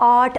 8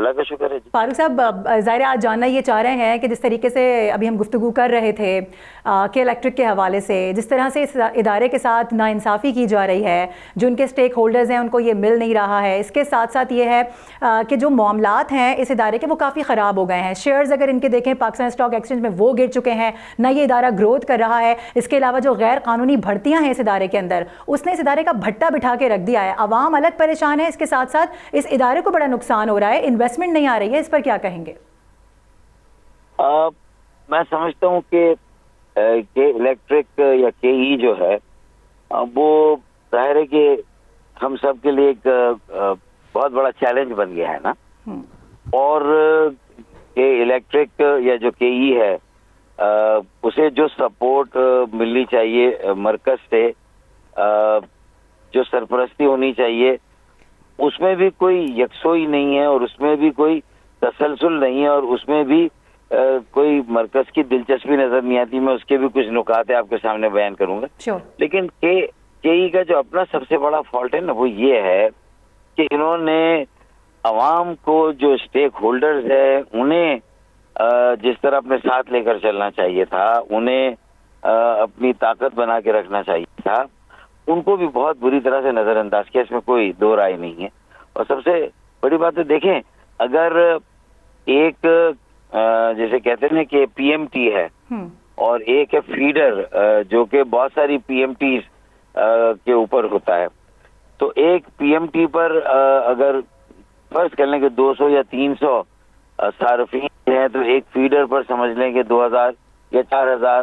اللہ کا شکر ہے جی. فاروق صاحب، ظاہر آج جاننا یہ چاہ رہے ہیں کہ جس طریقے سے ابھی ہم گفتگو کر رہے تھے کے الیکٹرک کے حوالے سے، جس طرح سے اس ادارے کے ساتھ ناانصافی کی جا رہی ہے، جو ان کے اسٹیک ہولڈرز ہیں ان کو یہ مل نہیں رہا ہے، اس کے ساتھ ساتھ یہ ہے کہ جو معاملات ہیں اس ادارے کے وہ کافی خراب ہو گئے ہیں. شیئرز اگر ان کے دیکھیں پاکستان اسٹاک ایکسچینج میں وہ گر چکے ہیں، نہ یہ ادارہ گروتھ کر رہا ہے. اس کے علاوہ جو غیر قانونی بھرتیاں ہیں اس ادارے کے اندر، اس نے اس ادارے کا بھٹا بٹھا کے رکھ دیا ہے. عوام الگ پریشان ہے، اس کے ساتھ ساتھ اس ادارے کو بڑا نقصان ہو رہا ہے، انویسٹمنٹ نہیں آ رہی ہے. اس پر کیا کہیں گے؟ میں سمجھتا ہوں کہ الیکٹرک یا کے ای جو ہے وہ ظاہر ہے کہ ہم سب کے لیے ایک بہت بڑا چیلنج بن گیا ہے نا. اور کہ الیکٹرک یا جو کے ای ہے اسے جو سپورٹ ملنی چاہیے مرکز سے، جو سرپرستی ہونی چاہیے، اس میں بھی کوئی یکسوئی نہیں ہے اور اس میں بھی کوئی تسلسل نہیں ہے اور اس میں بھی کوئی مرکز کی دلچسپی نظر نہیں آتی. میں اس کے بھی کچھ نکات آپ کے سامنے بیان کروں گا. لیکن کے ای کا جو اپنا سب سے بڑا فالٹ ہے نا وہ یہ ہے کہ انہوں نے عوام کو جو اسٹیک ہولڈرز ہے انہیں جس طرح اپنے ساتھ لے کر چلنا چاہیے تھا، انہیں اپنی طاقت بنا کے رکھنا چاہیے تھا، ان کو بھی بہت بری طرح سے نظر انداز کیا. اس میں کوئی دو رائے نہیں ہے. اور سب سے بڑی بات ہے، دیکھیں اگر ایک جیسے کہتے ہیں کہ پی ایم ٹی ہے اور ایک ہے فیڈر جو کہ بہت ساری پی ایم ٹیز کے اوپر ہوتا ہے، تو ایک پی ایم ٹی پر اگر فرض کر لیں کہ 200 یا 300 صارفین ہیں تو ایک فیڈر پر سمجھ لیں کہ 2000 یا 4000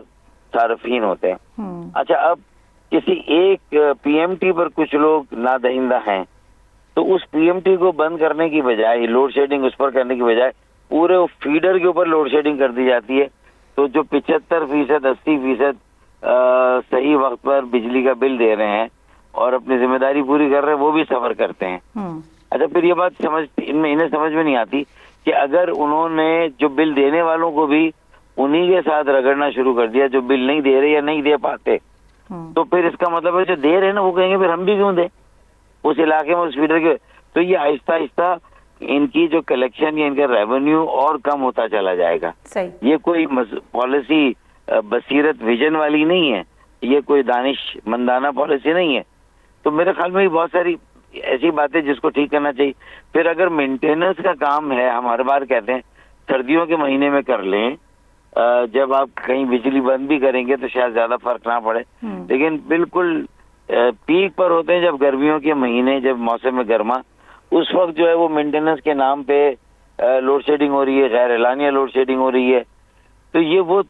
صارفین ہوتے ہیں. اچھا، اب کسی ایک پی ایم ٹی پر کچھ لوگ نادہندہ ہیں تو اس پی ایم ٹی کو بند کرنے کی بجائے، لوڈ شیڈنگ اس پر کرنے کی بجائے پورے فیڈر کے اوپر لوڈ شیڈنگ کر دی جاتی ہے. تو جو 75% 80% صحیح وقت پر بجلی کا بل دے رہے ہیں اور اپنی ذمہ داری پوری کر رہے ہیں وہ بھی صبر کرتے ہیں. اچھا، پھر یہ بات انہیں سمجھ میں نہیں آتی کہ اگر انہوں نے جو بل دینے والوں کو بھی انہی کے ساتھ رگڑنا شروع کر دیا جو بل نہیں دے رہے یا نہیں دے پاتے، تو پھر اس کا مطلب ہے جو دے رہے ہیں نا وہ کہیں گے پھر ہم بھی کیوں دیں اس علاقے میں اس فیڈر کے. تو یہ آہستہ آہستہ ان کی جو کلیکشن یا ان کا ریونیو اور کم ہوتا چلا جائے گا. یہ کوئی پالیسی بصیرت ویژن والی نہیں ہے، یہ کوئی دانش مندانہ پالیسی نہیں ہے. تو میرے خیال میں بہت ساری ایسی باتیں جس کو ٹھیک کرنا چاہیے. پھر اگر مینٹیننس کا کام ہے، ہم ہر بار کہتے ہیں سردیوں کے مہینے میں کر لیں، جب آپ کہیں بجلی بند بھی کریں گے تو شاید زیادہ فرق نہ پڑے. لیکن بالکل پیک پر ہوتے ہیں جب گرمیوں کے مہینے، جب موسم گرما، اس وقت جو ہے وہ مینٹیننس کے نام پہ لوڈ شیڈنگ ہو رہی ہے، غیر اعلانیہ لوڈ شیڈنگ ہو رہی ہے. تو یہ وہ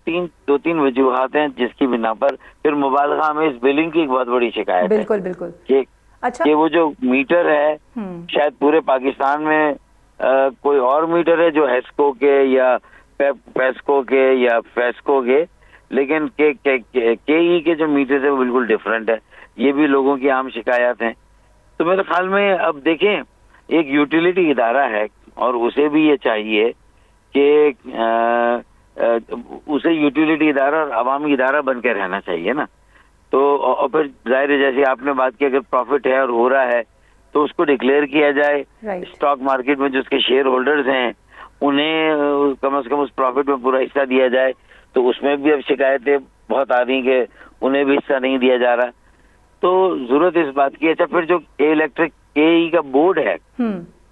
دو تین وجوہات ہیں جس کی بنا پر پھر مبالغہ میں اس بلنگ کی ایک بہت بڑی شکایت ہے. بالکل. کہ وہ جو میٹر ہے شاید پورے پاکستان میں کوئی اور میٹر ہے جو ہیسکو کے یا پیسکو کے یا فیسکو کے، لیکن کے ای کے جو میٹر ہے وہ بالکل ڈفرینٹ ہے. یہ بھی لوگوں کی عام شکایات ہیں. تو میرے خیال میں اب دیکھیں ایک یوٹیلیٹی ادارہ ہے اور اسے بھی یہ چاہیے کہ اسے یوٹیلیٹی ادارہ اور عوامی ادارہ بن کے رہنا چاہیے نا. تو اور پھر ظاہر ہے جیسے آپ نے بات کی اگر پروفٹ ہے اور ہو رہا ہے تو اس کو ڈکلیئر کیا جائے. اسٹاک مارکیٹ میں جو اس کے شیئر ہولڈرز ہیں انہیں کم از کم اس پروفٹ میں پورا حصہ دیا جائے. تو اس میں بھی اب شکایتیں بہت آ رہی کہ انہیں بھی حصہ نہیں دیا جا رہا. تو ضرورت اس بات کی. اچھا، پھر جو الیکٹرک کے ای کا بورڈ ہے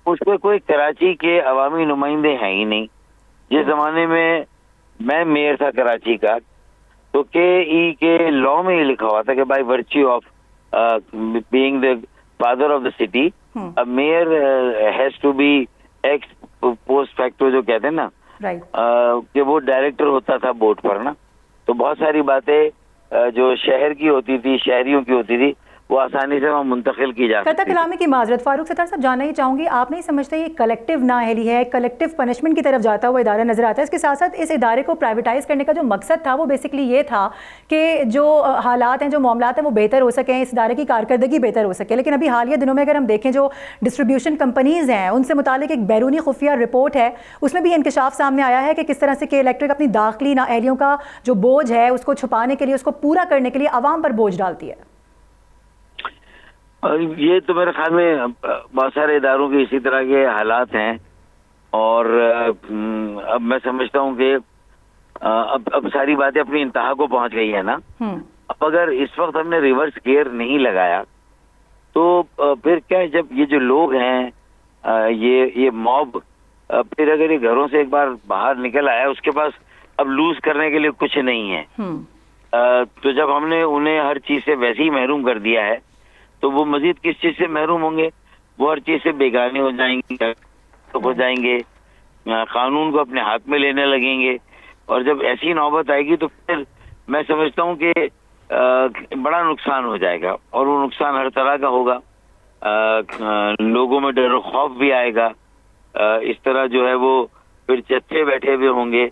اس پہ کوئی کراچی کے عوامی نمائندے ہیں ہی نہیں. جس زمانے میں میئر تھا کراچی کا تو کے ای کے لا میں یہ لکھا ہوا تھا کہ by virtue of being the father of the city mayor has to be ex post facto جو کہتے ہیں نا کہ وہ ڈائریکٹر ہوتا تھا بورڈ پر نا. تو بہت ساری باتیں جو شہر کی ہوتی تھی، شہریوں کی ہوتی تھی، وہ آسانی سے وہاں منتقل کی جا سکتی. کلامی کی معذرت فاروق ستار صاحب، جاننا ہی چاہوں گی آپ نہیں سمجھتے یہ کلیکٹیو نااہلی ہے، کلیکٹیو پنشمنٹ کی طرف جاتا ہوا ادارہ نظر آتا ہے؟ اس کے ساتھ ساتھ اس ادارے کو پرائیویٹائز کرنے کا جو مقصد تھا وہ بیسکلی یہ تھا کہ جو حالات ہیں، جو معاملات ہیں وہ بہتر ہو سکیں، اس ادارے کی کارکردگی بہتر ہو سکے. لیکن ابھی حالیہ دنوں میں اگر ہم دیکھیں جو ڈسٹریبیوشن کمپنیز ہیں ان سے متعلق ایک بیرونی خفیہ رپورٹ ہے، اس میں بھی انکشاف سامنے آیا ہے کہ کس طرح سے کہ الیکٹرک اپنی داخلی نااہلیوں کا جو بوجھ ہے اس کو چھپانے کے لیے، اس کو پورا کرنے کے لیے عوام پر بوجھ ڈالتی ہے. یہ تو میرے خیال میں بہت سارے اداروں کے اسی طرح کے حالات ہیں اور اب میں سمجھتا ہوں کہ اب ساری باتیں اپنی انتہا کو پہنچ گئی ہے نا. اب اگر اس وقت ہم نے ریورس گیئر نہیں لگایا تو پھر کیا ہے، جب یہ جو لوگ ہیں یہ موب پھر اگر یہ گھروں سے ایک بار باہر نکل آیا اس کے پاس اب لوز کرنے کے لیے کچھ نہیں ہے. تو جب ہم نے انہیں ہر چیز سے ویسے ہی محروم کر دیا ہے تو وہ مزید کس چیز سے محروم ہوں گے؟ وہ ہر چیز سے بیگانے ہو جائیں گے، قانون کو اپنے ہاتھ میں لینے لگیں گے. اور جب ایسی نوبت آئے گی تو پھر میں سمجھتا ہوں کہ بڑا نقصان ہو جائے گا، اور وہ نقصان ہر طرح کا ہوگا. لوگوں میں ڈر و خوف بھی آئے گا. اس طرح جو ہے وہ پھر چچے بیٹھے ہوئے ہوں گے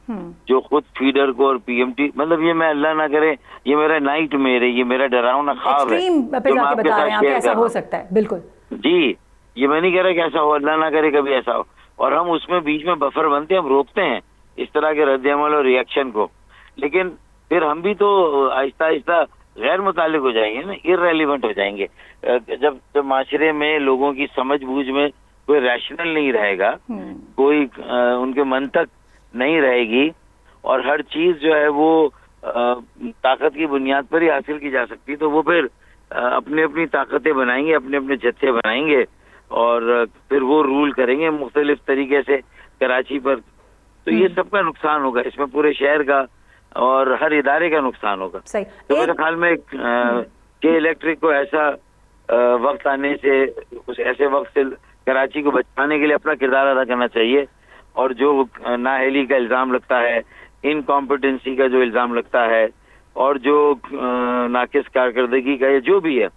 جو خود فیڈر کو اور پی ایم ٹی، مطلب یہ میں اللہ نہ کرے، یہ میرا نائٹ میئر ہے، یہ میرا ڈراؤنا خواب ہے. ایسا ہو سکتا ہے بالکل جی، یہ میں نہیں کہہ رہا کہ ایسا ہو، اللہ نہ کرے کبھی ایسا ہو، اور ہم اس میں بیچ میں بفر بنتے ہیں، ہم روکتے ہیں اس طرح کے رد عمل اور ریئیکشن کو. لیکن پھر ہم بھی تو آہستہ آہستہ غیر متعلق ہو جائیں گے نا، ارریلیونٹ ہو جائیں گے. جب معاشرے میں لوگوں کی سمجھ بوجھ میں کوئی ریشنل نہیں رہے گا، کوئی ان کے منطق نہیں رہے گی، اور ہر چیز جو ہے وہ طاقت کی بنیاد پر ہی حاصل کی جا سکتی، تو وہ پھر اپنی اپنی طاقتیں بنائیں گے، اپنے اپنے جتھے بنائیں گے، اور پھر وہ رول کریں گے مختلف طریقے سے کراچی پر. تو یہ سب کا نقصان ہوگا، اس میں پورے شہر کا اور ہر ادارے کا نقصان ہوگا. تو میرے خیال میں کہ الیکٹرک کو ایسا وقت آنے سے، اس ایسے وقت سے کراچی کو بچانے کے لیے اپنا کردار ادا کرنا چاہیے. اور جو نااہلی کا الزام لگتا ہے، انکمپیٹنسی کا جو الزام لگتا ہے، اور جو ناقص کارکردگی کا جو بھی ہے،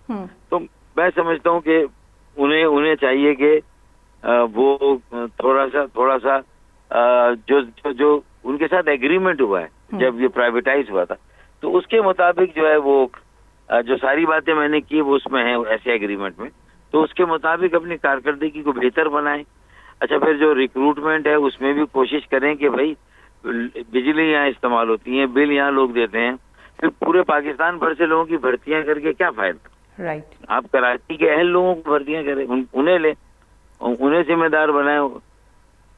تو میں سمجھتا ہوں کہ انہیں چاہیے کہ وہ تھوڑا سا جو ان کے ساتھ ایگریمنٹ ہوا ہے جب یہ پرائیویٹائز ہوا تھا، تو اس کے مطابق جو ہے وہ جو ساری باتیں میں نے کی وہ اس میں ہیں ایسے ایگریمنٹ میں، تو اس کے مطابق اپنی کارکردگی کو بہتر بنائیں. اچھا، پھر جو ریکروٹمنٹ ہے اس میں بھی کوشش کریں کہ بھائی بجلی یہاں استعمال ہوتی ہے، بل یہاں لوگ دیتے ہیں، پھر پورے پاکستان بھر سے لوگوں کی بھرتیاں کر کے کیا فائدہ؟ رائٹ. آپ کراچی کے اہل لوگوں کو بھرتیاں کریں، انہیں لیں، انہیں ذمہ دار بنائیں.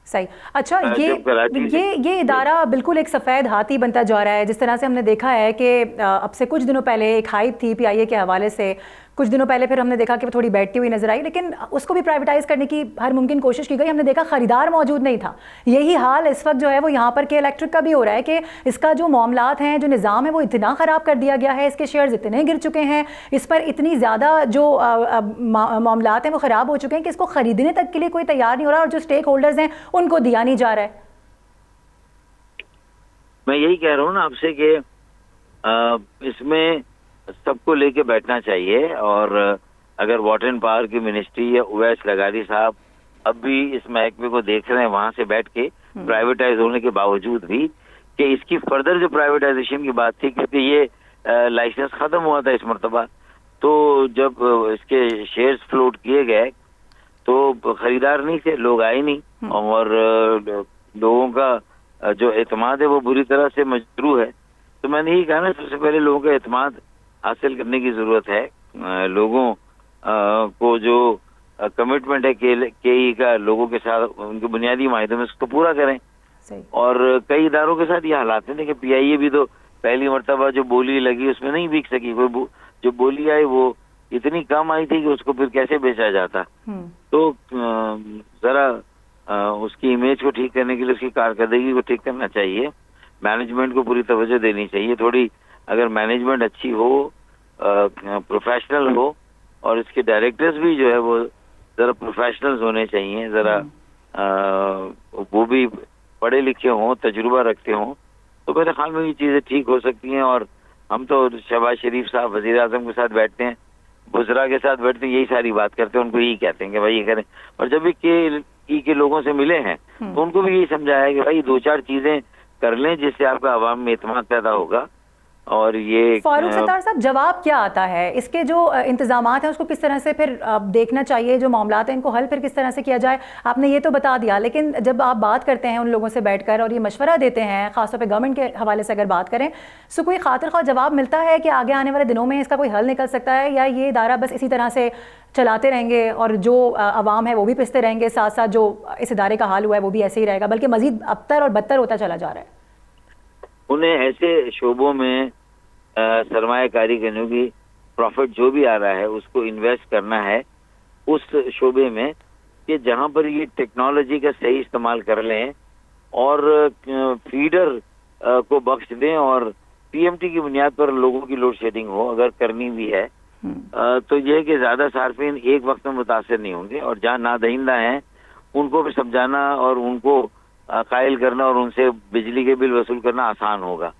صحیح. اچھا، یہ ادارہ بالکل ایک سفید ہاتھی بنتا جا رہا ہے. جس طرح سے ہم نے دیکھا ہے کہ اب سے کچھ دنوں پہلے ایک ہائپ تھی پی آئی اے کے حوالے سے، کچھ دنوں پہلے پھر ہم نے دیکھا کہ وہ تھوڑی بیٹھتی ہوئی نظر آئی، لیکن اس کو بھی پرائیویٹائز کرنے کی ہر ممکن کوشش کی گئی. ہم نے دیکھا خریدار موجود نہیں تھا. یہی حال اس وقت جو ہے وہ یہاں پر کے الیکٹرک کا بھی ہو رہا ہے کہ اس کا جو معاملات ہیں، جو نظام ہے، وہ اتنا خراب کر دیا گیا ہے، اس کے شیئرز اتنے گر چکے ہیں، اس پر اتنی زیادہ جو معاملات ہیں وہ خراب ہو چکے ہیں کہ اس کو خریدنے تک کے لیے کوئی تیار نہیں ہو رہا، اور جو اسٹیک ہولڈرز ہیں ان کو دیا نہیں جا رہا ہے. میں یہی کہہ رہا ہوں نا آپ سے کہ اس میں سب کو لے کے بیٹھنا چاہیے. اور اگر واٹر اینڈ پاور کی منسٹری یا اویس لغاری صاحب اب بھی اس محکمے کو دیکھ رہے ہیں وہاں سے بیٹھ کے، پرائیویٹائز ہونے کے باوجود بھی، کہ اس کی فردر جو پرائیویٹائزیشن کی بات تھی، کیونکہ یہ لائسنس ختم ہوا تھا اس مرتبہ، تو جب اس کے شیئرز فلوٹ کیے گئے تو خریدار نہیں تھے، لوگ آئے نہیں، اور لوگوں کا جو اعتماد ہے وہ بری طرح سے مجروح ہے. تو میں نے یہی کہا نا، سب سے پہلے لوگوں کا اعتماد حاصل کرنے کی ضرورت ہے. لوگوں کو جو کمٹمنٹ ہے کے ای کا لوگوں کے ساتھ ان کے بنیادی معاہدوں میں، اس کو پورا کریں. اور کئی اداروں کے ساتھ یہ حالات ہیں کہ پی آئی اے بھی تو پہلی مرتبہ جو بولی لگی اس میں نہیں بک سکی. کوئی جو بولی آئی وہ اتنی کم آئی تھی کہ اس کو پھر کیسے بیچا جاتا. تو ذرا اس کی امیج کو ٹھیک کرنے کے لیے اس کی کارکردگی کو ٹھیک کرنا چاہیے. مینجمنٹ کو پوری توجہ دینی چاہیے. تھوڑی اگر مینجمنٹ اچھی ہو، پروفیشنل ہو، اور اس کے ڈائریکٹرز بھی جو ہے وہ ذرا پروفیشنلز ہونے چاہیے، ذرا وہ بھی پڑھے لکھے ہوں، تجربہ رکھتے ہوں، تو میرے خیال میں یہ چیزیں ٹھیک ہو سکتی ہیں. اور ہم تو شہباز شریف صاحب وزیر اعظم کے ساتھ بیٹھتے ہیں، بزرا کے ساتھ بیٹھتے ہیں، یہی ساری بات کرتے ہیں، ان کو یہی کہتے ہیں کہ بھائی یہ کریں. اور جب بھی کے لوگوں سے ملے ہیں تو ان کو بھی یہی سمجھایا ہے کہ بھائی 2-4 چیزیں کر لیں جس سے آپ کا عوام میں اعتماد پیدا ہوگا. اور یہ فاروق ستار صاحب جواب کیا آتا ہے اس کے جو انتظامات ہیں اس کو کس طرح سے پھر دیکھنا چاہیے, جو معاملات ہیں ان کو حل پھر کس طرح سے کیا جائے؟ آپ نے یہ تو بتا دیا, لیکن جب آپ بات کرتے ہیں ان لوگوں سے بیٹھ کر اور یہ مشورہ دیتے ہیں, خاص طور پہ گورنمنٹ کے حوالے سے اگر بات کریں, سو کوئی خاطر خواہ جواب ملتا ہے کہ آگے آنے والے دنوں میں اس کا کوئی حل نکل سکتا ہے, یا یہ ادارہ بس اسی طرح سے چلاتے رہیں گے اور جو عوام ہے وہ بھی پستے رہیں گے, ساتھ ساتھ جو اس ادارے کا حال ہوا ہے وہ بھی ایسے ہی رہے گا, بلکہ مزید ابتر اور بدتر ہوتا چلا جا رہا ہے؟ انہیں ایسے شعبوں میں سرمایہ کاری کرنے کی, پروفٹ جو بھی آ رہا ہے اس کو انویسٹ کرنا ہے اس شعبے میں کہ جہاں پر یہ ٹیکنالوجی کا صحیح استعمال کر لیں اور فیڈر کو بخش دیں, اور پی ایم ٹی کی بنیاد پر لوگوں کی لوڈ شیڈنگ ہو اگر کرنی بھی ہے تو یہ ہے کہ زیادہ صارفین ایک وقت میں متاثر نہیں ہوں گے, اور جہاں نادہندہ ہیں ان کو بھی سمجھانا اور ان کو قائل کرنا اور ان سے بجلی کے بل وصول کرنا آسان ہوگا.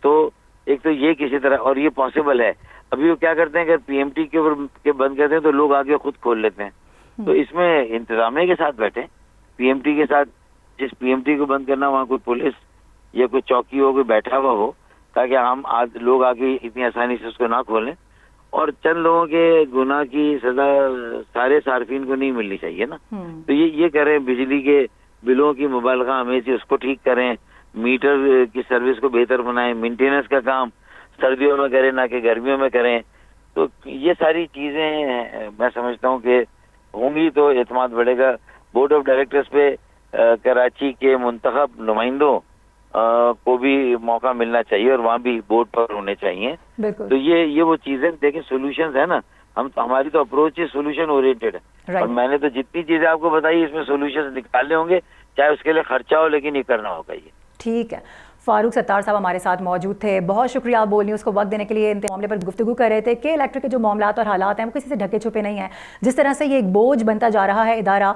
تو ایک تو یہ کسی طرح, اور یہ پاسبل ہے. ابھی وہ کیا کرتے ہیں, اگر پی ایم ٹی کے بند کرتے ہیں تو لوگ آگے خود کھول لیتے ہیں. تو اس میں انتظامیہ کے ساتھ بیٹھیں, پی ایم ٹی کے ساتھ, جس پی ایم ٹی کو بند کرنا وہاں کوئی پولیس یا کوئی چوکی ہو, کوئی بیٹھا ہوا ہو, تاکہ ہم لوگ آگے اتنی آسانی سے اس کو نہ کھولیں. اور چند لوگوں کے گناہ کی سزا سارے صارفین کو نہیں ملنی چاہیے نا. تو یہ کریں, بجلی کے بلوں کی مبالغہ ہمیشہ اس کو ٹھیک کریں, میٹر کی سروس کو بہتر بنائیں, مینٹیننس کا کام سردیوں میں کریں نہ کہ گرمیوں میں کریں. تو یہ ساری چیزیں میں سمجھتا ہوں کہ ہوں گی تو اعتماد بڑھے گا. بورڈ آف ڈائریکٹرز پہ کراچی کے منتخب نمائندوں کو بھی موقع ملنا چاہیے اور وہاں بھی بورڈ پر ہونے چاہیے. تو یہ وہ چیزیں دیکھیں, سولوشنز ہے نا, ہماری تو اپروچ ہی سولوشن اورینٹڈ ہے, اور میں نے تو جتنی چیزیں آپ کو بتائی اس میں سولوشنز نکالنے ہوں گے, چاہے اس کے لیے خرچہ ہو, لیکن یہ کرنا ہوگا. یہ ٹھیک ہے. فاروق ستار صاحب ہمارے ساتھ موجود تھے, بہت شکریہ آپ بول رہی اس کو وقت دینے کے لیے. ان معاملے پر گفتگو کر رہے تھے کہ الیکٹرک کے جو معاملات اور حالات ہیں وہ کسی سے ڈھکے چھپے نہیں ہیں. جس طرح سے یہ ایک بوجھ بنتا جا رہا ہے ادارہ,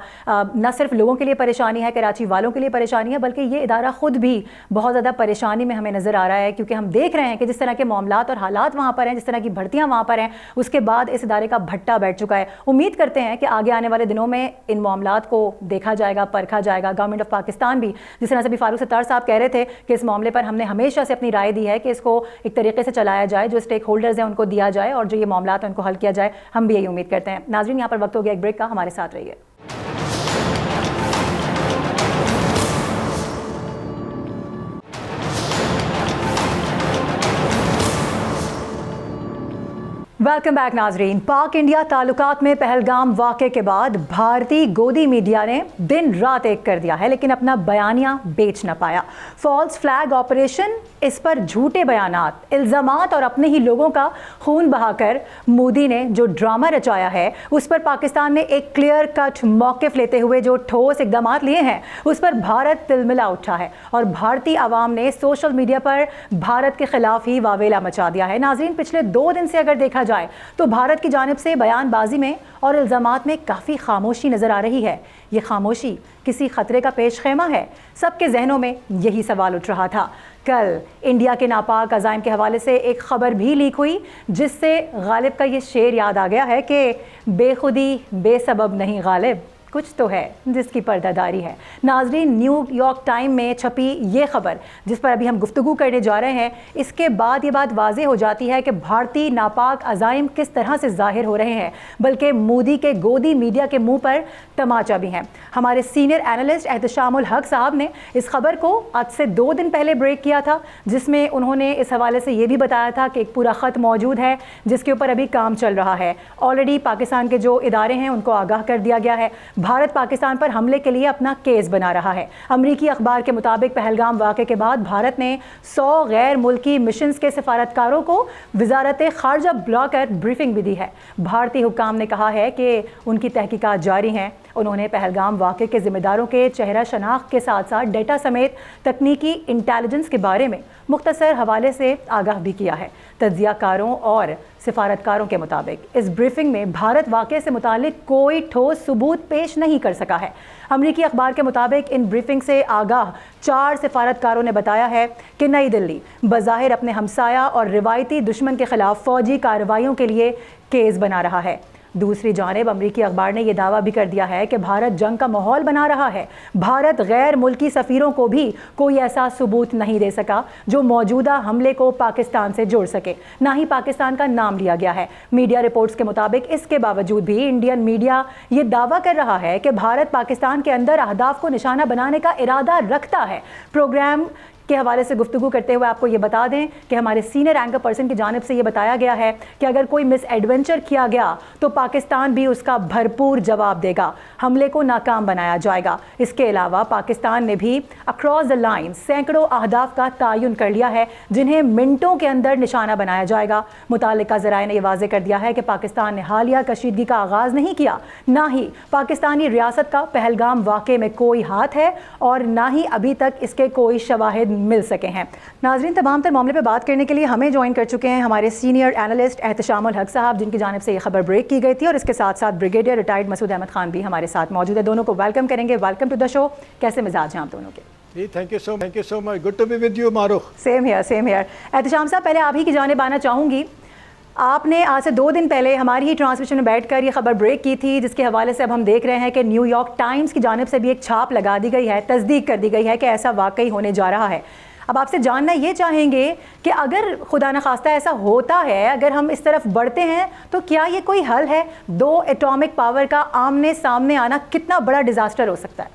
نہ صرف لوگوں کے لیے پریشانی ہے, کراچی والوں کے لیے پریشانی ہے, بلکہ یہ ادارہ خود بھی بہت زیادہ پریشانی میں ہمیں نظر آ رہا ہے, کیونکہ ہم دیکھ رہے ہیں کہ جس طرح کے معاملات اور حالات وہاں پر ہیں, جس طرح کی بھرتیاں وہاں پر ہیں, اس کے بعد اس ادارے کا بھٹا بیٹھ چکا ہے. امید کرتے ہیں کہ آگے آنے والے دنوں میں ان معاملات کو دیکھا جائے گا, پرکھا جائے گا. گورنمنٹ آف پاکستان بھی, جس طرح سے بھی فاروق ستار صاحب کہہ رہے تھے کہ اس معاملے پر ہم نے ہمیشہ سے اپنی رائے دی ہے کہ اس کو ایک طریقے سے چلایا جائے, جو اسٹیک ہولڈرز ہیں ان کو دیا جائے, اور جو یہ معاملات ہیں ان کو حل کیا جائے. ہم بھی یہی امید کرتے ہیں. ناظرین, یہاں پر وقت ہو گیا ایک بریک کا, ہمارے ساتھ رہیے. ویلکم بیک ناظرین. پاک انڈیا تعلقات میں پہلگام واقعے کے بعد بھارتی گودی میڈیا نے دن رات ایک کر دیا ہے, لیکن اپنا بیانیہ بیچ نہ پایا. فالس فلیگ آپریشن, اس پر جھوٹے بیانات, الزامات اور اپنے ہی لوگوں کا خون بہا کر مودی نے جو ڈرامہ رچایا ہے, اس پر پاکستان نے ایک کلیئر کٹ موقف لیتے ہوئے جو ٹھوس اقدامات لیے ہیں اس پر بھارت تلملا اٹھا ہے, اور بھارتی عوام نے سوشل میڈیا پر بھارت کے خلاف ہی واویلا مچا دیا ہے. ناظرین, پچھلے 2 دن سے اگر دیکھا جائے تو بھارت کی جانب سے بیان بازی میں اور الزامات میں کافی خاموشی نظر آ رہی ہے. یہ خاموشی کسی خطرے کا پیش خیمہ ہے؟ سب کے ذہنوں میں یہی سوال اٹھ رہا تھا. کل انڈیا کے ناپاک عزائم کے حوالے سے ایک خبر بھی لیک ہوئی, جس سے غالب کا یہ شعر یاد آ گیا ہے کہ بے خودی بے سبب نہیں غالب, کچھ تو ہے جس کی پردہ داری ہے. ناظرین, نیو یارک ٹائم میں چھپی یہ خبر جس پر ابھی ہم گفتگو کرنے جا رہے ہیں, اس کے بعد یہ بات واضح ہو جاتی ہے کہ بھارتی ناپاک عزائم کس طرح سے ظاہر ہو رہے ہیں, بلکہ مودی کے گودی میڈیا کے منہ پر تماچا بھی ہیں. ہمارے سینئر اینالسٹ احتشام الحق صاحب نے اس خبر کو آج سے 2 دن پہلے بریک کیا تھا, جس میں انہوں نے اس حوالے سے یہ بھی بتایا تھا کہ ایک پورا خط موجود ہے جس کے اوپر ابھی کام چل رہا ہے. آلریڈی پاکستان کے جو ادارے ہیں ان کو آگاہ کر دیا گیا ہے. بھارت پاکستان پر حملے کے لیے اپنا کیس بنا رہا ہے. امریکی اخبار کے مطابق پہلگام واقعے کے بعد بھارت نے 100 غیر ملکی مشنز کے سفارتکاروں کو وزارت خارجہ بلا کر بریفنگ بھی دی ہے. بھارتی حکام نے کہا ہے کہ ان کی تحقیقات جاری ہیں. انہوں نے پہلگام واقعے کے ذمہ داروں کے چہرہ شناخت کے ساتھ ساتھ ڈیٹا سمیت تکنیکی انٹیلیجنس کے بارے میں مختصر حوالے سے آگاہ بھی کیا ہے. تجزیہ کاروں اور سفارتکاروں کے مطابق اس بریفنگ میں بھارت واقعے سے متعلق کوئی ٹھوس ثبوت پیش نہیں کر سکا ہے. امریکی اخبار کے مطابق ان بریفنگ سے آگاہ 4 سفارتکاروں نے بتایا ہے کہ نئی دلی بظاہر اپنے ہمسایہ اور روایتی دشمن کے خلاف فوجی کارروائیوں کے لیے کیس بنا رہا ہے. دوسری جانب امریکی اخبار نے یہ دعویٰ بھی کر دیا ہے کہ بھارت جنگ کا ماحول بنا رہا ہے. بھارت غیر ملکی سفیروں کو بھی کوئی ایسا ثبوت نہیں دے سکا جو موجودہ حملے کو پاکستان سے جوڑ سکے, نہ ہی پاکستان کا نام لیا گیا ہے. میڈیا رپورٹس کے مطابق اس کے باوجود بھی انڈین میڈیا یہ دعویٰ کر رہا ہے کہ بھارت پاکستان کے اندر اہداف کو نشانہ بنانے کا ارادہ رکھتا ہے. پروگرام کے حوالے سے گفتگو کرتے ہوئے آپ کو یہ بتا دیں کہ ہمارے سینئر اینکر پرسن کی جانب سے یہ بتایا گیا ہے کہ اگر کوئی مس ایڈونچر کیا گیا تو پاکستان بھی اس کا بھرپور جواب دے گا, حملے کو ناکام بنایا جائے گا. اس کے علاوہ پاکستان نے بھی اکراس دا لائن سینکڑوں اہداف کا تعین کر لیا ہے جنہیں منٹوں کے اندر نشانہ بنایا جائے گا. متعلقہ ذرائع نے یہ واضح کر دیا ہے کہ پاکستان نے حالیہ کشیدگی کا آغاز نہیں کیا, نہ ہی پاکستانی ریاست کا پہلگام واقعے میں کوئی ہاتھ ہے اور نہ ہی ابھی تک اس کے کوئی شواہد مل سکے ہیں. ناظرین, تمام تر معاملے پہ بات کرنے کے لیے ہمیں جوائن کر چکے ہیں ہمارے سینئر اینالسٹ احتشام الحق صاحب, جن کی جانب سے یہ خبر بریک کی گئی تھی, اور اس کے ساتھ ساتھ بریگیڈیئر ریٹائرڈ مسعود احمد خان بھی ہمارے ساتھ موجود ہے. دونوں کو ویلکم کریں گے. Welcome to the show. کیسے مزاج ہیں آپ دونوں کے؟ جی thank you so much, good to be with you Maroof. Same here. Ehtisham صاحب, پہلے آپ ہی کی جانب آنا چاہوں گی. آپ نے آج سے 2 دن پہلے ہماری ہی ٹرانسمیشن میں بیٹھ کر یہ خبر بریک کی تھی, جس کے حوالے سے اب ہم دیکھ رہے ہیں کہ نیو یارک ٹائمز کی جانب سے بھی ایک چھاپ لگا دی گئی ہے, تصدیق کر دی گئی ہے کہ ایسا واقعی ہونے جا رہا ہے. اب آپ سے جاننا یہ چاہیں گے کہ اگر خدا نخواستہ ایسا ہوتا ہے, اگر ہم اس طرف بڑھتے ہیں, تو کیا یہ کوئی حل ہے؟ 2 ایٹامک پاور کا آمنے سامنے آنا کتنا بڑا ڈیزاسٹر ہو سکتا ہے؟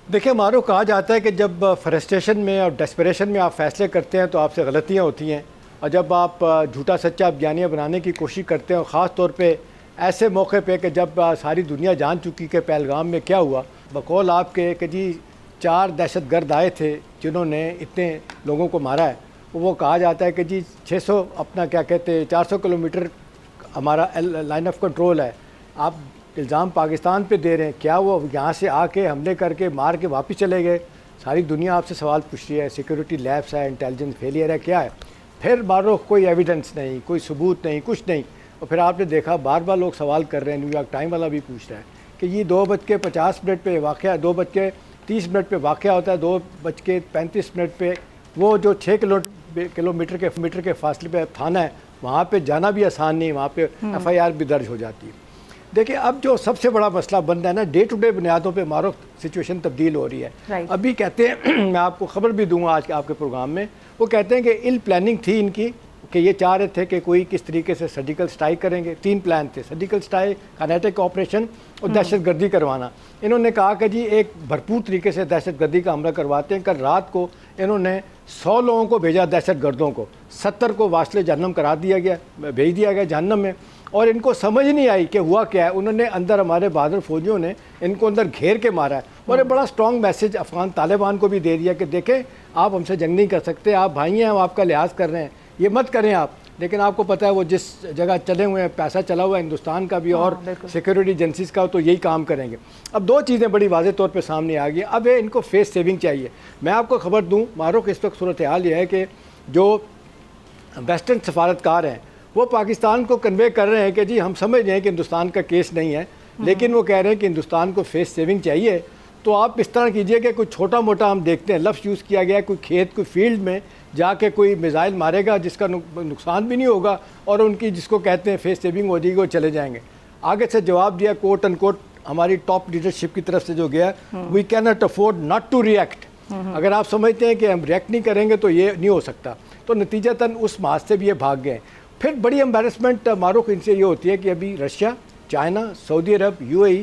دیکھیں معروف, کہا جاتا ہے کہ جب فرسٹریشن میں اور ڈیسپریشن میں آپ فیصلے کرتے ہیں تو آپ سے غلطیاں ہوتی ہیں, اور جب آپ جھوٹا سچا بیانیہ بنانے کی کوشش کرتے ہیں, اور خاص طور پہ ایسے موقع پہ کہ جب ساری دنیا جان چکی کہ پہلگام میں کیا ہوا, بقول آپ کے کہ جی 4 دہشت گرد آئے تھے جنہوں نے اتنے لوگوں کو مارا ہے. وہ کہا جاتا ہے کہ جی 600 اپنا کیا کہتے ہیں 400 کلومیٹر ہمارا لائن آف کنٹرول ہے. آپ الزام پاکستان پہ دے رہے ہیں, کیا وہ یہاں سے آ کے حملے کر کے مار کے واپس چلے گئے؟ ساری دنیا آپ سے سوال پوچھ رہی ہے, سیکورٹی لیپس ہے, انٹیلیجنس فیلئر ہے, کیا ہے؟ پھر مارو کوئی ایویڈنس نہیں, کوئی ثبوت نہیں, کچھ نہیں. اور پھر آپ نے دیکھا بار بار لوگ سوال کر رہے ہیں, نیو یارک ٹائم والا بھی پوچھ رہا ہے کہ یہ 2:50 پہ واقعہ, 2:30 پہ واقعہ ہوتا ہے, 2:35 پہ وہ جو 6 کلومیٹر کے فاصلے پہ تھانہ ہے, وہاں پہ جانا بھی آسان نہیں, وہاں پہ FIR بھی درج ہو جاتی ہے. دیکھیں اب جو سب سے بڑا مسئلہ بن رہا ہے نا, ڈے ٹو ڈے بنیادوں پہ مارو سچویشن تبدیل ہو رہی ہے. ابھی کہتے ہیں, میں آپ کو خبر بھی دوں گا آج کے آپ کے پروگرام میں, وہ کہتے ہیں کہ پلاننگ تھی ان کی کہ یہ چاہ رہے تھے کہ کوئی کس طریقے سے سرجیکل سٹرائک کریں گے. 3 پلان تھے, سرجیکل سٹرائک, کائنیٹک آپریشن اور دہشت گردی کروانا. انہوں نے کہا کہ جی ایک بھرپور طریقے سے دہشت گردی کا حملہ کرواتے ہیں. کل رات کو انہوں نے 100 لوگوں کو بھیجا, دہشت گردوں کو 70 کو واصل جہنم قرار دیا گیا, بھیج دیا گیا جہنم میں, اور ان کو سمجھ نہیں آئی کہ ہوا کیا ہے. انہوں نے اندر, ہمارے بہادر فوجیوں نے ان کو اندر گھیر کے مارا ہے, اور ایک بڑا سٹرونگ میسج افغان طالبان کو بھی دے دیا کہ دیکھیں آپ ہم سے جنگ نہیں کر سکتے, آپ بھائی ہیں, ہم آپ کا لحاظ کر رہے ہیں, یہ مت کریں آپ. لیکن آپ کو پتہ ہے وہ جس جگہ چلے ہوئے ہیں, پیسہ چلا ہوا ہے ہندوستان کا بھی اور سیکورٹی ایجنسیز کا, تو یہی کام کریں گے. اب 2 چیزیں بڑی واضح طور پہ سامنے آ گئی. اب ان کو فیس سیونگ چاہیے. میں آپ کو خبر دوں معروف, اس وقت صورتحال یہ ہے کہ جو ویسٹرن سفارتکار ہیں وہ پاکستان کو کنوے کر رہے ہیں کہ جی ہم سمجھ رہے ہیں کہ ہندوستان کا کیس نہیں ہے, لیکن وہ کہہ رہے ہیں کہ ہندوستان کو فیس سیونگ چاہیے. تو آپ اس طرح کیجئے کہ کوئی چھوٹا موٹا, ہم دیکھتے ہیں لفظ یوز کیا گیا, کوئی کھیت, کوئی فیلڈ میں جا کے کوئی میزائل مارے گا جس کا نقصان بھی نہیں ہوگا, اور ان کی جس کو کہتے ہیں فیس سیونگ ہو جائے گی, وہ چلے جائیں گے. آگے سے جواب دیا کوٹ ان کوٹ ہماری ٹاپ لیڈرشپ کی طرف سے جو گیا, we can not afford not to react. اگر آپ سمجھتے ہیں کہ ہم ریئیکٹ نہیں کریں گے تو یہ نہیں ہو سکتا. تو نتیجتاً اس محاذ سے بھی یہ بھاگ گئے. پھر بڑی امبیرسمنٹ معروف ان سے یہ ہوتی ہے کہ ابھی رشیا, چائنا, سعودی عرب, UAE,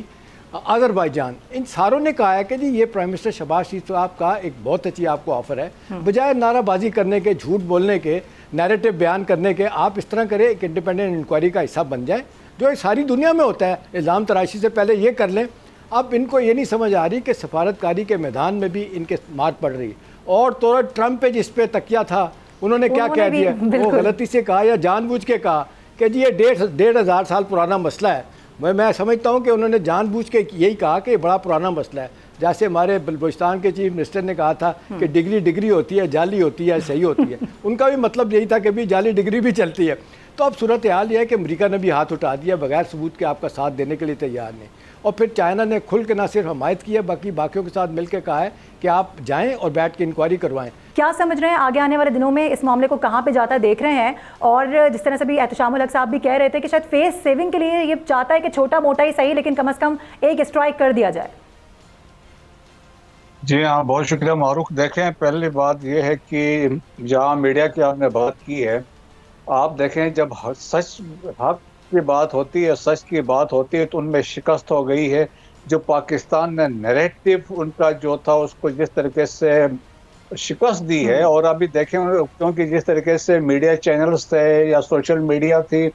آذربائیجان, ان ساروں نے کہا ہے کہ جی یہ پرائم منسٹر شہباز شریف صاحب کا ایک بہت اچھی آپ کو آفر ہے, بجائے نعرہ بازی کرنے کے, جھوٹ بولنے کے, نیریٹو بیان کرنے کے, آپ اس طرح کریں ایک انڈیپینڈنٹ انکوائری کا حصہ بن جائیں, جو ساری دنیا میں ہوتا ہے. الزام تراشی سے پہلے یہ کر لیں. اب ان کو یہ نہیں سمجھ آ رہی کہ سفارتکاری کے میدان میں بھی ان کے مار پڑ رہی. اور تو ٹرمپ پہ جس پہ تکیہ تھا, انہوں نے کیا کہہ دیا, وہ غلطی سے کہا یا جان بوجھ کے کہا کہ جی یہ 1,500 سال پرانا مسئلہ ہے. میں سمجھتا ہوں کہ انہوں نے جان بوجھ کے یہی کہا کہ یہ بڑا پرانا مسئلہ ہے. جیسے ہمارے بلوچستان کے چیف منسٹر نے کہا تھا کہ ڈگری ہوتی ہے, جعلی ہوتی ہے, صحیح ہوتی ہے. ان کا بھی مطلب یہی تھا کہ بھی جعلی ڈگری بھی چلتی ہے. تو اب صورت حال یہ ہے کہ امریکہ نے بھی ہاتھ اٹھا دیا بغیر ثبوت کے آپ کا ساتھ دینے کے لیے تیار نہیں, اور پھر چائنا نے کھل کے نہ صرف حمایت کی ہے بلکہ باقیوں کے ساتھ مل کے کہا ہے کہ آپ جائیں اور بیٹھ کے انکوائری کروائیں. کیا سمجھ رہے ہیں آگے آنے والے دنوں میں اس معاملے کو کہاں پہ جاتا دیکھ رہے ہیں؟ اور جس طرح سے بھی احتشام الحق صاحب بھی کہہ رہے تھے کہ شاید فیس سیونگ کے لیے یہ چاہتا ہے کہ چھوٹا موٹا ہی صحیح لیکن کم از کم ایک اسٹرائک کر دیا جائے. جی ہاں, بہت شکریہ معروف. دیکھیں, پہلی بات یہ ہے کہ جہاں میڈیا کی آپ نے بات کی ہے, آپ دیکھیں جب سچ حق کی بات ہوتی ہے, سچ کی بات ہوتی ہے, تو ان میں شکست ہو گئی ہے. جو پاکستان نے نیریٹو ان کا جو تھا اس کو جس طریقے سے شکست دی ہے, اور ابھی دیکھیں کیونکہ جس طریقے سے میڈیا چینلز تھے یا سوشل میڈیا تھی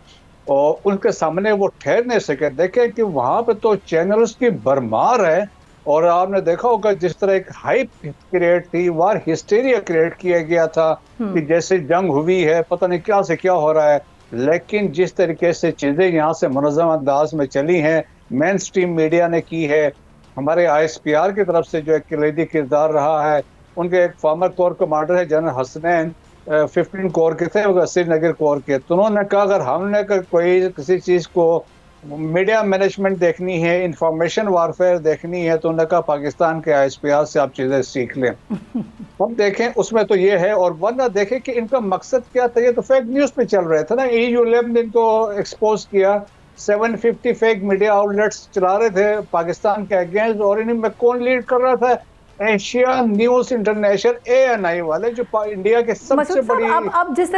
اور ان کے سامنے وہ ٹھہر نہیں سکے. دیکھیں کہ وہاں پہ تو چینلز کی بھرمار ہے, اور آپ نے دیکھا ہوگا جس طرح ایک ہائپ کریٹ تھی, وار ہسٹیریا کریٹ کیا گیا تھا کہ جیسے جنگ ہوئی ہے, پتہ نہیں کیا سے کیا ہو رہا ہے. لیکن جس طریقے سے چیزیں یہاں سے منظم انداز میں چلی ہیں, مین سٹریم میڈیا نے کی ہے, ہمارے آئی ایس پی آر کی طرف سے جو ایک کلیدی کردار رہا ہے, ان کے ایک فارمر کور کمانڈر ہے جنرل حسنین, 15 کور کے تھے, سری نگر کور کے, تو انہوں نے کہا اگر ہم نے کوئی کسی چیز کو میڈیا مینجمنٹ دیکھنی ہے, انفارمیشن وارفیئر دیکھنی ہے, تو انہوں نے کہا پاکستان کے آئی ایس پی آر سے آپ چیزیں سیکھ لیں. ہم دیکھیں اس میں تو یہ ہے, اور ورنہ دیکھیں کہ ان کا مقصد کیا تھا. یہ تو فیک نیوز پہ چل رہے تھے نا, EU11 نے ان کو ایکسپوز کیا, 750 فیک میڈیا آؤٹ لیٹس چلا رہے تھے پاکستان کے اگینسٹ, اور ان میں کون لیڈ کر رہا تھا؟ ایشیا نیوز انٹرنیشنل, ANI والے, جو انڈیا کے سب سے بڑی اب جس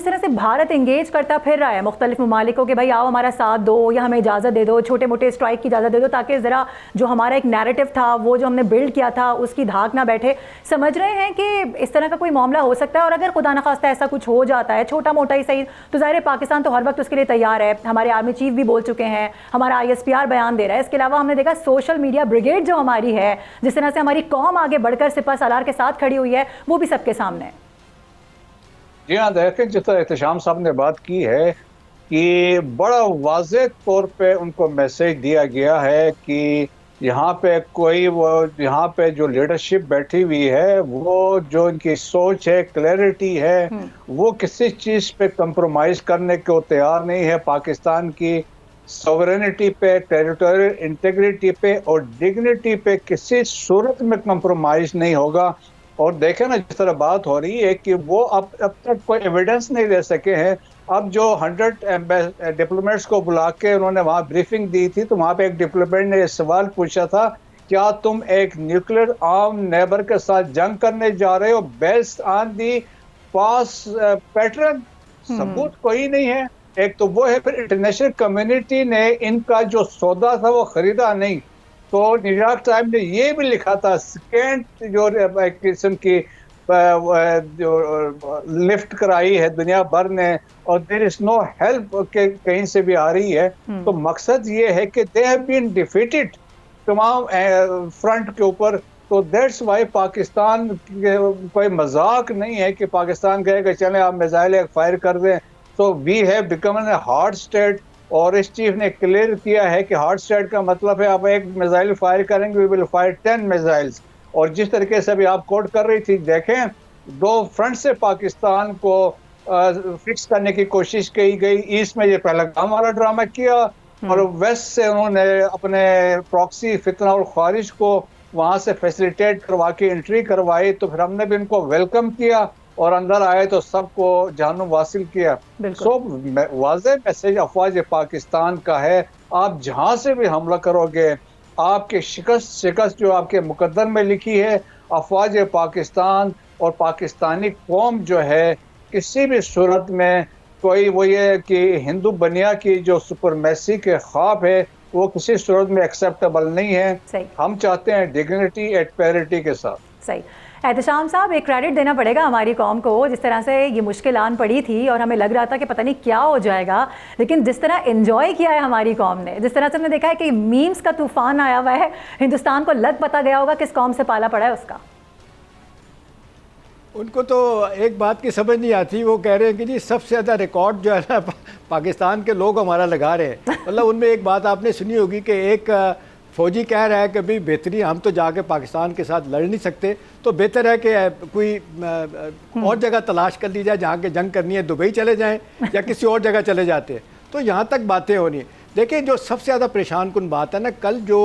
طرح سے بھارت انگیج کرتا پھر رہا ہے مختلف ممالک کو کہ بھائی آؤ ہمارا ساتھ دو یا ہمیں اجازت دے دو, چھوٹے موٹے اسٹرائک کی اجازت دے دو, تاکہ ذرا جو ہمارا ایک نیریٹو تھا وہ جو ہم نے بلڈ کیا تھا اس کی دھاک نہ بیٹھے. سمجھ رہے ہیں کہ اس طرح کا کوئی معاملہ ہو سکتا ہے؟ اور اگر خدا نخواستہ ایسا کچھ ہو جاتا ہے چھوٹا موٹا ہی صحیح, تو ظاہر ہے پاکستان تو ہر وقت اس کے لیے تیار ہے. ہمارے آرمی چیف بھی بول چکے ہیں, ہمارا ISPR بیان دے رہا ہے. اس کے علاوہ ہم نے دیکھا سوشل میڈیا بریگیڈ جو ہماری ہے, جس طرح سے ہماری قوم آگے بڑھ کر سپہ سالار کے ساتھ کھڑی ہوئی ہے, وہ بھی سب کے سامنے ہے. جی ہاں, دیکھیں جس طرح احتشام صاحب نے بات کی ہے کہ بڑا واضح طور پہ ان کو میسج دیا گیا ہے کہ یہاں پہ یہاں پہ جو لیڈرشپ بیٹھی ہوئی ہے, وہ جو ان کی سوچ ہے, کلیئرٹی ہے, وہ کسی چیز پہ کمپرومائز کرنے کو تیار نہیں ہے. پاکستان کی سوورینٹی پہ, ٹیریٹوریل انٹیگریٹی پہ اور ڈگنیٹی پہ کسی صورت میں کمپرومائز نہیں ہوگا. اور دیکھیں نا جس طرح بات ہو رہی ہے کہ وہ اب تک کوئی ایویڈنس نہیں دے سکے ہیں. اب جو 100 ڈپلومیٹس کو بلا کے انہوں نے وہاں بریفنگ دی تھی, تو وہاں پہ ایک ڈپلومیٹ نے یہ سوال پوچھا تھا, کیا تم ایک نیوکلیر آرم نیبر کے ساتھ جنگ کرنے جا رہے ہو based on the pass pattern? ثبوت کوئی نہیں ہے. ایک تو وہ ہے, پھر انٹرنیشنل کمیونٹی نے ان کا جو سودا تھا وہ خریدا نہیں. تو نیو یارک ٹائم نے یہ بھی لکھا تھا, سیکنڈ جو قسم کی جو لفٹ کرائی ہے دنیا بھر نے, اور دیر از نو ہیلپ کہ کہیں سے بھی آ رہی ہے. تو مقصد یہ ہے کہ دے ہیو بین ڈیفیٹڈ تمام فرنٹ کے اوپر. تو دیٹس وائی پاکستان کوئی مذاق نہیں ہے کہ پاکستان کہے کہ چلیں آپ میزائل فائر کر دیں. تو we have become a hard state, اور اس چیف نے کلیئر کیا ہے کہ ہارڈ اسٹیٹ کا مطلب ہے آپ ایک میزائل فائر کریں گے, وی ول فائر 10 میزائلز. اور جس طریقے سے ابھی آپ کوٹ کر رہی تھی, دیکھیں 2 فرنٹ سے پاکستان کو فکس کرنے کی کوشش کی گئی. ایسٹ میں یہ پہلگام والا ڈرامہ کیا, اور ویسٹ سے انہوں نے اپنے پراکسی فتنہ اور خارج کو وہاں سے فیسیلیٹیٹ کروا کے انٹری کروائی. تو پھر ہم نے بھی ان کو ویلکم کیا, اور اندر آئے تو سب کو جہنم واصل کیا. سو واضح میسج افواج پاکستان کا ہے, آپ جہاں سے بھی حملہ کرو گے, آپ کے شکست جو آپ کے مقدر میں لکھی ہے, افواج پاکستان اور پاکستانی قوم جو ہے کسی بھی صورت میں کوئی وہ یہ کہ ہندو بنیا کی جو سپرمیسی کے خواب ہے وہ کسی صورت میں ایکسیپٹیبل نہیں ہے. ہم چاہتے ہیں ڈگنیٹی ایٹ پیرٹی کے ساتھ. صحیح. احتشام صاحب, ایک کریڈٹ دینا پڑے گا ہماری قوم کو, جس طرح سے یہ مشکل آن پڑی تھی اور ہمیں لگ رہا تھا کہ پتہ نہیں کیا ہو جائے گا, لیکن جس طرح انجوائے کیا ہے ہماری قوم نے, جس طرح سے ہم نے دیکھا ہے کہ میمز کا طوفان آیا ہوا ہے, ہندوستان کو لگ پتہ گیا ہوگا کس قوم سے پالا پڑا ہے اس کا. ان کو تو ایک بات کی سمجھ نہیں آتی, وہ کہہ رہے ہیں کہ جی سب سے زیادہ ریکارڈ جو ہے نا پاکستان کے لوگ ہمارا لگا رہے ہیں. مطلب ان میں ایک بات آپ نے سنی ہوگی کہ ایک فوجی کہہ رہا ہے کہ بھئی بہتری ہم تو جا کے پاکستان کے ساتھ لڑ نہیں سکتے، تو بہتر ہے کہ کوئی اور جگہ تلاش کر لی جائے جہاں کے جنگ کرنی ہے، دبئی چلے جائیں یا کسی اور جگہ چلے جاتے ہیں. تو یہاں تک باتیں ہونی ہیں. دیکھیں جو سب سے زیادہ پریشان کن بات ہے نا، کل جو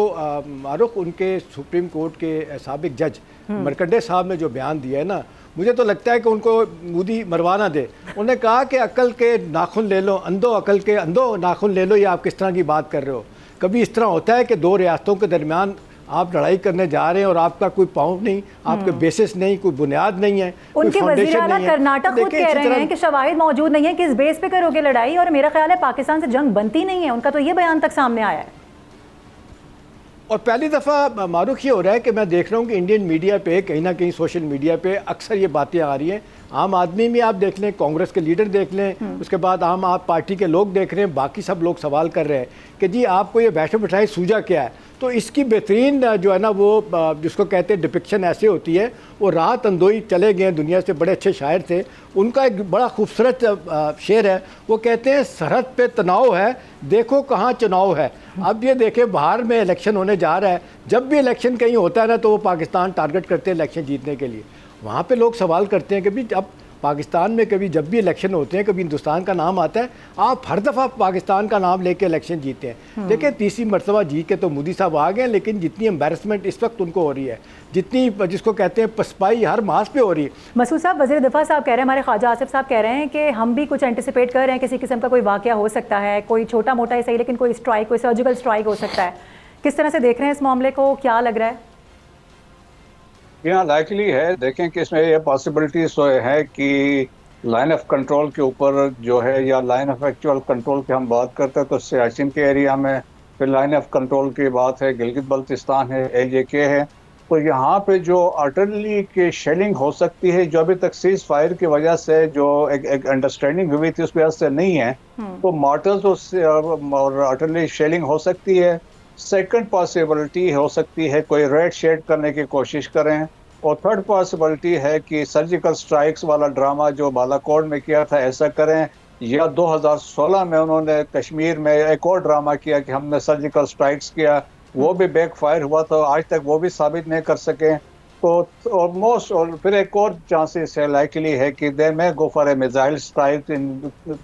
معروف ان کے سپریم کورٹ کے سابق جج مرکنڈے صاحب نے جو بیان دیا ہے نا، مجھے تو لگتا ہے کہ ان کو مودی مروا نہ دے. انہوں نے کہا کہ عقل کے ناخن لے لو، اندھو عقل کے اندھو ناخن لے لو، یہ آپ کس طرح کی بات کر رہے ہو؟ کبھی اس طرح ہوتا ہے کہ دو ریاستوں کے درمیان آپ لڑائی کرنے جا رہے ہیں اور آپ کا کوئی پاؤں نہیں، آپ کے بیسس نہیں، کوئی بنیاد نہیں ہے، ان کے وزیر اعلیٰ کرناٹک خود کہہ رہے ہیں کہ شواہد موجود نہیں ہے کہ اس بیس پہ کرو گے لڑائی، اور میرا خیال ہے پاکستان سے جنگ بنتی نہیں ہے. ان کا تو یہ بیان تک سامنے آیا ہے. اور پہلی دفعہ معروف یہ ہو رہا ہے کہ میں دیکھ رہا ہوں کہ انڈین میڈیا پہ کہیں نہ کہیں سوشل میڈیا پہ اکثر یہ باتیں آ رہی ہیں. عام آدمی بھی آپ دیکھ لیں، کانگریس کے لیڈر دیکھ لیں، اس کے بعد عام آپ پارٹی کے لوگ دیکھ رہے ہیں، باقی سب لوگ سوال کر رہے ہیں کہ جی آپ کو یہ بیٹھے بٹھائے سوجا کیا ہے. تو اس کی بہترین جو ہے نا وہ جس کو کہتے ہیں ڈپکشن ایسے ہوتی ہے، وہ راحت اندوئی چلے گئے دنیا سے، بڑے اچھے شاعر تھے. ان کا ایک بڑا خوبصورت شعر ہے، وہ کہتے ہیں سرحد پہ تناؤ ہے دیکھو کہاں چناؤ ہے. اب یہ دیکھیں باہر میں الیکشن ہونے جا رہا ہے، جب بھی الیکشن کہیں ہوتا ہے نا تو وہ پاکستان ٹارگٹ کرتے ہیں الیکشن جیتنے کے لیے. وہاں پہ لوگ سوال کرتے ہیں کہ بھی اب پاکستان میں کبھی جب بھی الیکشن ہوتے ہیں کبھی ہندوستان کا نام آتا ہے، آپ ہر دفعہ پاکستان کا نام لے کے الیکشن جیتے ہیں. دیکھیں تیسری مرتبہ جیت کے تو مودی صاحب آ گئے، لیکن جتنی امبیرسمنٹ اس وقت ان کو ہو رہی ہے، جتنی جس کو کہتے ہیں پسپائی ہر ماس پہ ہو رہی ہے. مسعود صاحب، وزیر دفاع صاحب کہہ رہے ہیں، ہمارے خواجہ آصف صاحب کہہ رہے ہیں کہ ہم بھی کچھ اینٹیسپیٹ کر رہے ہیں، کسی قسم کا کوئی واقعہ ہو سکتا ہے، کوئی چھوٹا موٹا ہی صحیح لیکن کوئی اسٹرائک، کوئی سرجیکل اسٹرائک ہو سکتا ہے. کس طرح سے دیکھ رہے ہیں اس معاملے کو، کیا لگ رہا ہے؟ یہاں لائکلی ہے، دیکھیں کہ اس میں یہ پاسبلٹیز ہے کہ لائن آف کنٹرول کے اوپر جو ہے، یا لائن آف ایکچوئل کنٹرول کی ہم بات کرتے ہیں تو سیاچن کے ایریا میں، پھر لائن آف کنٹرول کی بات ہے گلگت بلتستان ہے، LJK ہے. تو یہاں پہ جو آرٹلری کی شیلنگ ہو سکتی ہے، جو ابھی تک سیز فائر کی وجہ سے جو ایک انڈرسٹینڈنگ ہوئی تھی اس وجہ سے نہیں ہے، تو مارٹرز اور آرٹلری شیلنگ ہو سکتی ہے. سیکنڈ پاسبلٹی ہو سکتی ہے کوئی ریڈ شیڈ کرنے کی کوشش کریں. اور تھرڈ پاسبلٹی ہے کہ سرجیکل سٹرائکس والا ڈرامہ جو بالاکوٹ میں کیا تھا ایسا کریں، یا 2016 میں انہوں نے کشمیر میں ایک اور ڈرامہ کیا کہ ہم نے سرجیکل سٹرائکس کیا، وہ بھی بیک فائر ہوا، تو آج تک وہ بھی ثابت نہیں کر سکے. تو آلموسٹ، اور پھر ایک اور چانسز ہے، لائکلی ہے کہ دے میں go for a missile strike in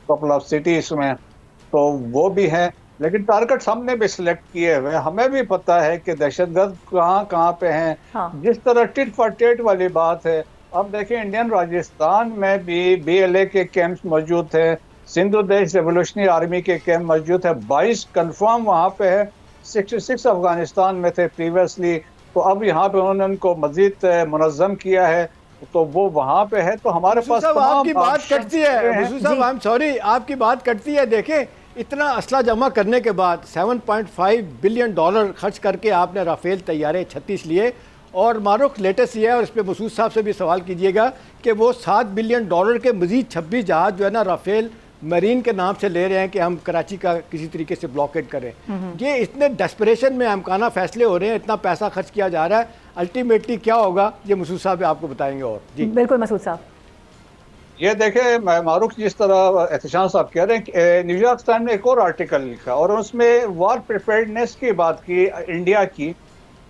couple of cities میں، تو وہ بھی ہے. لیکن ٹارگٹس ہم نے بھی سلیکٹ کیے ہوئے، ہمیں بھی پتہ ہے کہ دہشت گرد کہاں کہاں پہ ہیں. جس طرح ٹٹ فار ٹیٹ والی بات ہے، اب دیکھیں انڈین راجستھان میں بھی BLA کے کیمپس موجود تھے، سندھو دیش ریولوشنری آرمی کے کیمپ موجود ہے، 22 کنفرم وہاں پہ ہے، 66 افغانستان میں تھے پریویسلی. تو اب یہاں پہ انہوں نے ان کو مزید منظم کیا ہے، تو وہ وہاں پہ ہے. تو ہمارے پاس آپ کی بات کٹتی ہے مسعود صاحب، I'm sorry، آپ کی بات کٹتی ہے. دیکھیں اتنا اسلحہ جمع کرنے کے بعد $7.5 بلین خرچ کر کے آپ نے رافیل طیارے 36 لیے، اور معروف لیٹسٹ یہ ہے، اور اس پہ مسعود صاحب سے بھی سوال کیجئے گا کہ وہ $7 بلین کے مزید 26 جہاز جو ہے نا رافیل مرین کے نام سے لے رہے ہیں کہ ہم کراچی کا کسی طریقے سے بلاکیٹ کریں. یہ اتنے ڈیسپریشن میں امکانہ فیصلے ہو رہے ہیں، اتنا پیسہ خرچ کیا جا رہا ہے، الٹیمیٹلی کیا ہوگا یہ مسعود صاحب آپ کو بتائیں گے. اور جی بالکل مسعود صاحب، یہ دیکھیں معروف جس طرح احتشام صاحب کہہ رہے ہیں کہ نیو یارک ٹائمز نے ایک اور آرٹیکل لکھا اور اس میں وار پریپیئرڈنیس کی بات کی انڈیا کی.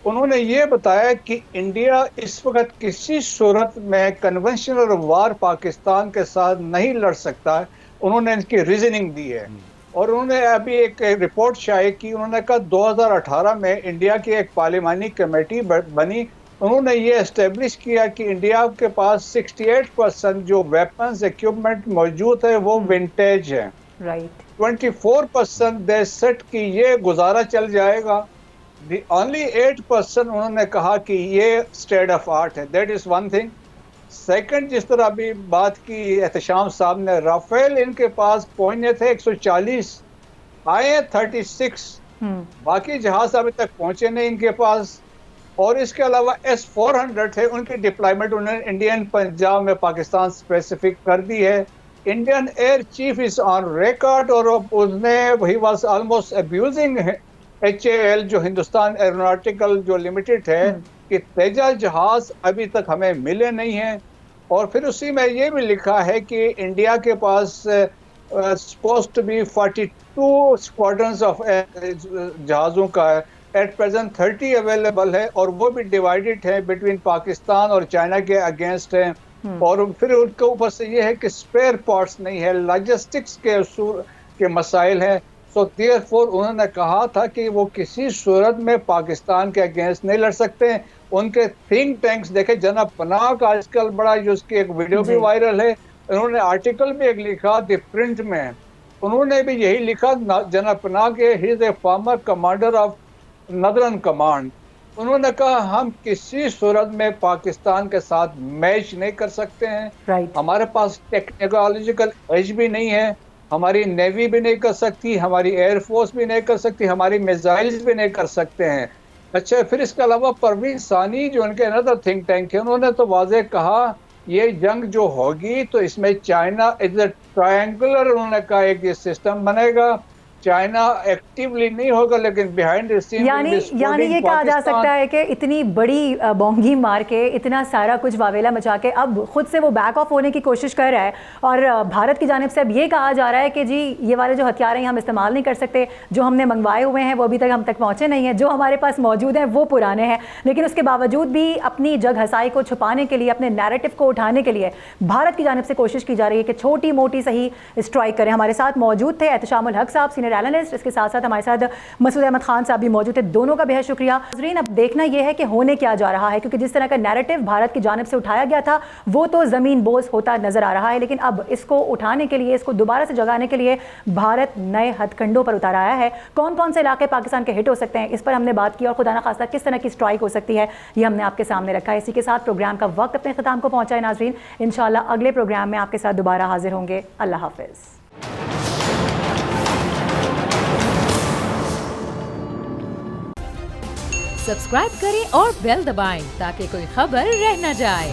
انہوں نے یہ بتایا کہ انڈیا اس وقت کسی صورت میں کنونشنل وار پاکستان کے ساتھ نہیں لڑ سکتا ہے. انہوں نے ان کی ریزننگ دی ہے، اور انہوں نے ابھی ایک رپورٹ شائع کی. انہوں نے کہا 2018 میں انڈیا کی ایک پارلیمانی کمیٹی بنی، انہوں نے یہ اسٹیبلش کیا کہ انڈیا کے پاس 68% جو ویپنز ایکوپمنٹ موجود ہے وہ ونٹیج ہے. 24% دے سیٹ کی یہ گزارا چل جائے گا. دی اونلی 8% انہوں نے کہا کہ یہ اسٹیٹ آف آرٹ ہے. That is one thing. Second, جس طرح ابھی بات کی احتشام صاحب نے، رافیل ان کے پاس پہنچے تھے 140، آئے 36، باقی جہاز ابھی تک پہنچے نہیں ان کے پاس. اور اس کے علاوہ S-400 تھے، ان کی ڈپلائمنٹ انہوں نے انڈین پنجاب میں پاکستان اسپیسیفک کر دی ہے. Indian air chief is on record, اور اس نے he was almost abusing HAL جو ہندوستان ایروناٹیکل جو لمیٹڈ ہے، کہ تیجا جہاز ابھی تک ہمیں ملے نہیں ہیں. اور پھر اسی میں یہ بھی لکھا ہے کہ انڈیا کے پاس supposed to be 42 squadrons of جہازوں کا ایٹ پریزنٹ 30 اویلیبل ہے اور وہ بھی ڈیوائیڈڈ ہے بٹوین پاکستان اور چائنا کے اگینسٹ ہیں. اور پھر ان کے اوپر سے یہ ہے کہ اسپیئر پارٹس نہیں ہے, لاجسٹکس کے مسائل ہیں. سو دیئر فور انہوں نے کہا تھا کہ وہ کسی صورت میں پاکستان کے اگینسٹ نہیں لڑ سکتے. ان کے تھنک ٹینکس دیکھیں, جناب پناہ کا آج کل بڑا اس کی ایک ویڈیو بھی وائرل ہے, انہوں نے آرٹیکل بھی ایک لکھا دی پرنٹ میں, انہوں نے بھی یہی لکھا جناب پناہ کے he is a former commander of northern command. انہوں نے کہا ہم کسی صورت میں پاکستان کے ساتھ میچ نہیں کر سکتے ہیں. ہمارے پاس ٹیکنالوجیکل ایج بھی نہیں ہے, ہماری نیوی بھی نہیں کر سکتی, ہماری ایئر فورس بھی نہیں کر سکتی, ہماری میزائلز بھی نہیں کر سکتے ہیں. اچھا, پھر اس کے علاوہ پروین ثانی جو ان کے اندر تھنک ٹینک ہے, انہوں نے تو واضح کہا یہ جنگ جو ہوگی تو اس میں چائنا از اے ٹرائنگولر, انہوں نے کہا ایک یہ سسٹم بنے گا. چائنا ایکٹیولی نہیں ہوگا لیکن بیہائنڈ دی سین یعنی یہ کہا جا سکتا ہے کہ اتنی بڑی بونگی مار کے اتنا سارا کچھ واویلا مچا کے اب خود سے وہ بیک آف ہونے کی کوشش کر رہا ہے, اور بھارت کی جانب سے اب یہ کہا جا رہا ہے کہ جی یہ والے جو ہتھیار ہیں ہم استعمال نہیں کر سکتے, جو ہم نے منگوائے ہوئے ہیں وہ ابھی تک ہم تک پہنچے نہیں ہیں, جو ہمارے پاس موجود ہیں وہ پرانے ہیں. لیکن اس کے باوجود بھی اپنی جگ ہسائی کو چھپانے کے لیے, اپنے نیریٹو کو اٹھانے کے لیے بھارت کی جانب سے کوشش کی جا رہی ہے کہ چھوٹی موٹی صحیح اسٹرائک کریں. ہمارے ساتھ موجود تھے احتشام الحق صاحب, سینئر اینالسٹ, اس کے ساتھ ساتھ ہمارے ساتھ مسعود احمد خان صاحب بھی موجود تھے. دونوں کا بہت شکریہ. ناظرین, اب دیکھنا یہ ہے کہ ہونے کیا جا رہا ہے, کیونکہ جس طرح کا نیریٹو بھارت کی جانب سے اٹھایا گیا تھا وہ تو زمین بوز ہوتا نظر آ رہا ہے, لیکن اب اس کو اٹھانے کے لیے, اس کو دوبارہ سے جگانے کے لیے بھارت نئے ہتھ کنڈوں پر اتر آیا ہے. کون کون سے علاقے پاکستان کے ہٹ ہو سکتے ہیں اس پر ہم نے بات کی, اور خدا نخواستہ کس طرح کی اسٹرائک ہو سکتی ہے یہ ہم نے آپ کے سامنے رکھا ہے. اسی کے ساتھ پروگرام کا وقت اپنے اختتام کو پہنچا ہے. ناظرین, انشاءاللہ اگلے پروگرام میں آپ کے ساتھ دوبارہ حاضر ہوں گے. اللہ حافظ. سبسکرائب کریں اور بیل دبائیں تاکہ کوئی خبر رہ نہ جائے.